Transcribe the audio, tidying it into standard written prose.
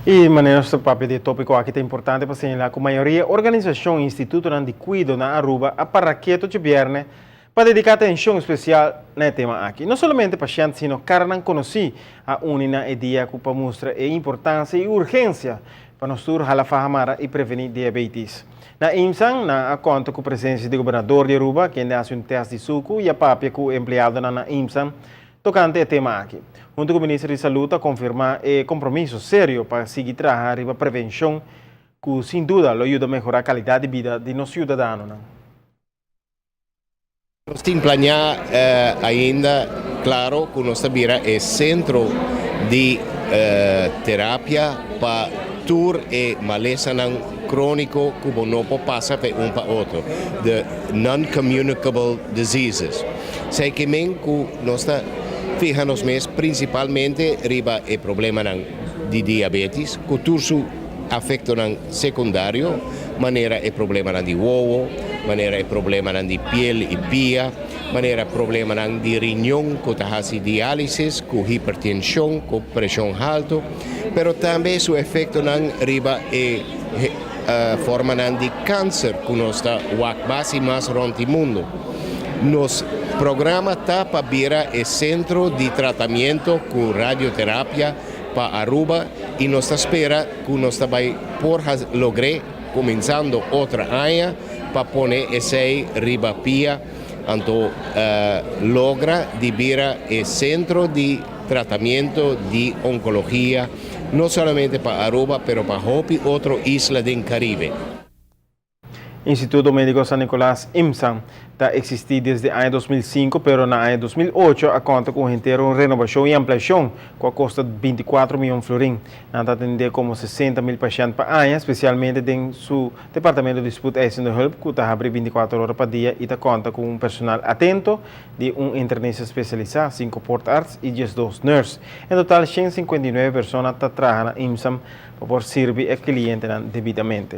E maneira sto papel de tópico aqui é importante para señalar que a maioria organização e instituto de cuido na Aruba a paraqueto de viernes para dedicar atenção especial no tema aqui. Não somente pacientes, sino carnan conheci a unina e dia que para mostrar a importância e urgência para nós todos halafamara e prevenir diabetes. Na IMSAN, na conta com a presença do governador de Aruba, que ainda faz teste de suco, e a papel com o empregado na IMSAN, tocante o tema aqui. Junto com o Ministro de Saúde, a confirmar o compromisso sério para seguir trabalhando para a prevenção, que sem dúvida ajuda a melhorar a qualidade de vida de nossos cidadãos. Nós temos planeado ainda, claro, que nós também é centro de terapia para tur e maleza crônico que não pode passar de para outro, de non-communicable diseases. Sei que nós fijamos principalmente riba e problema de diabetes, que tudo afeta secundário, maneira é problema de ovo, maneira é problema de pele e pia, maneira é problema de riñón, que faz diálise, com hipertensão, com pressão alta, pero também su efeito riba e forma de câncer, que nós está o mais ronde mundo. Nos programa está para virar o centro de tratamento com radioterapia para Aruba e nós espera que nós vai por lograr começando outra área para pôr esse riba pia, então logra de virar o centro de tratamento de oncologia não somente para Aruba, pero para Hopi, outra isla do Caribe. Instituto Médico San Nicolás, IMSAN, está existido desde o ano 2005, pero no ano 2008 a conta com uma renovação e ampliação com a custa de 24 milhões de florins. Nada atender como 60 mil pacientes por ano, especialmente em seu departamento de saúde e help, que está abre 24 horas por dia e está conta com personal atento de internista especializado, 5 portards e 2 nurses. Em total, 159 pessoas estão trabalhando na IMSAN para servir ao cliente devidamente.